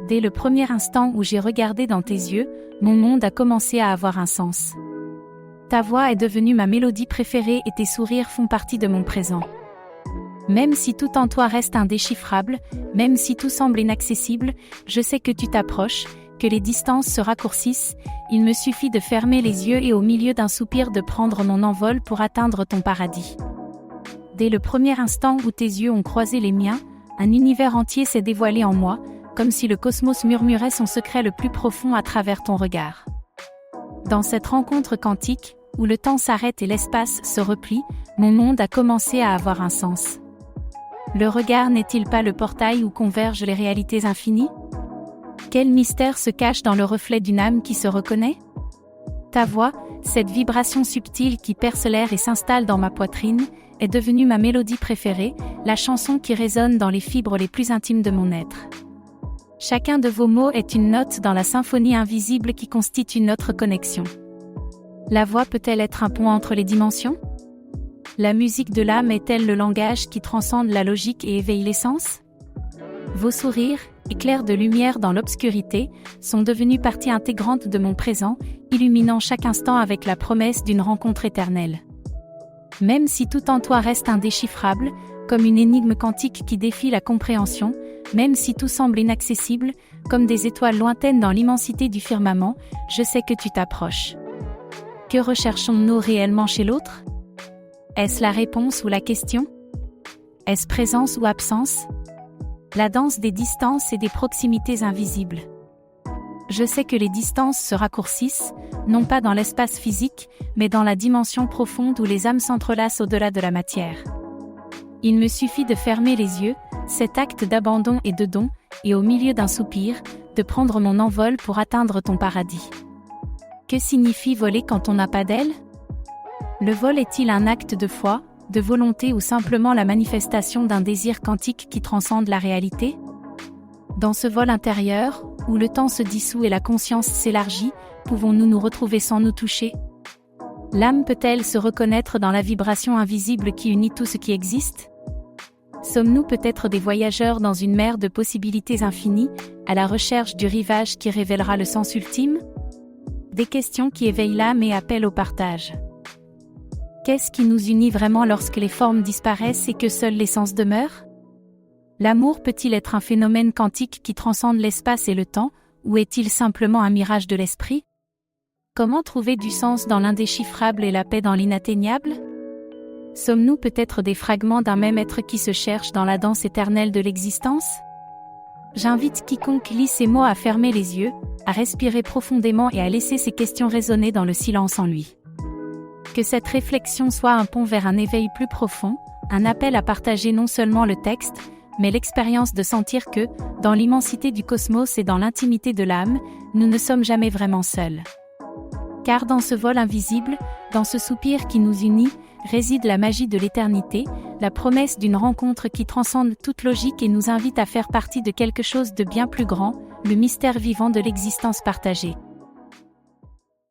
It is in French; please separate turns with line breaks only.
Dès le premier instant où j'ai regardé dans tes yeux, mon monde a commencé à avoir un sens. Ta voix est devenue ma mélodie préférée et tes sourires font partie de mon présent. Même si tout en toi reste indéchiffrable, même si tout semble inaccessible, je sais que tu t'approches, que les distances se raccourcissent, il me suffit de fermer les yeux et au milieu d'un soupir de prendre mon envol pour atteindre ton paradis. Dès le premier instant où tes yeux ont croisé les miens, un univers entier s'est dévoilé en moi, comme si le cosmos murmurait son secret le plus profond à travers ton regard. Dans cette rencontre quantique, où le temps s'arrête et l'espace se replie, mon monde a commencé à avoir un sens. Le regard n'est-il pas le portail où convergent les réalités infinies? Quel mystère se cache dans le reflet d'une âme qui se reconnaît? Ta voix, cette vibration subtile qui perce l'air et s'installe dans ma poitrine, est devenue ma mélodie préférée, la chanson qui résonne dans les fibres les plus intimes de mon être. Chacun de vos mots est une note dans la symphonie invisible qui constitue notre connexion. La voix peut-elle être un pont entre les dimensions? La musique de l'âme est-elle le langage qui transcende la logique et éveille l'essence? Vos sourires, éclairs de lumière dans l'obscurité, sont devenus partie intégrante de mon présent, illuminant chaque instant avec la promesse d'une rencontre éternelle. Même si tout en toi reste indéchiffrable, comme une énigme quantique qui défie la compréhension, même si tout semble inaccessible, comme des étoiles lointaines dans l'immensité du firmament, je sais que tu t'approches. Que recherchons-nous réellement chez l'autre? Est-ce la réponse ou la question? Est-ce présence ou absence? La danse des distances et des proximités invisibles. Je sais que les distances se raccourcissent, non pas dans l'espace physique, mais dans la dimension profonde où les âmes s'entrelacent au-delà de la matière. Il me suffit de fermer les yeux, cet acte d'abandon et de don, et au milieu d'un soupir, de prendre mon envol pour atteindre ton paradis. Que signifie voler quand on n'a pas d'aile? Le vol est-il un acte de foi, de volonté ou simplement la manifestation d'un désir quantique qui transcende la réalité? Dans ce vol intérieur, où le temps se dissout et la conscience s'élargit, pouvons-nous nous retrouver sans nous toucher? L'âme peut-elle se reconnaître dans la vibration invisible qui unit tout ce qui existe? Sommes-nous peut-être des voyageurs dans une mer de possibilités infinies, à la recherche du rivage qui révélera le sens ultime? Des questions qui éveillent l'âme et appellent au partage. Qu'est-ce qui nous unit vraiment lorsque les formes disparaissent et que seule l'essence demeure? L'amour peut-il être un phénomène quantique qui transcende l'espace et le temps, ou est-il simplement un mirage de l'esprit? Comment trouver du sens dans l'indéchiffrable et la paix dans l'inatteignable? Sommes-nous peut-être des fragments d'un même être qui se cherche dans la danse éternelle de l'existence? J'invite quiconque lit ces mots à fermer les yeux, à respirer profondément et à laisser ces questions résonner dans le silence en lui. Que cette réflexion soit un pont vers un éveil plus profond, un appel à partager non seulement le texte, mais l'expérience de sentir que, dans l'immensité du cosmos et dans l'intimité de l'âme, nous ne sommes jamais vraiment seuls. Car dans ce vol invisible, dans ce soupir qui nous unit, réside la magie de l'éternité, la promesse d'une rencontre qui transcende toute logique et nous invite à faire partie de quelque chose de bien plus grand, le mystère vivant de l'existence partagée.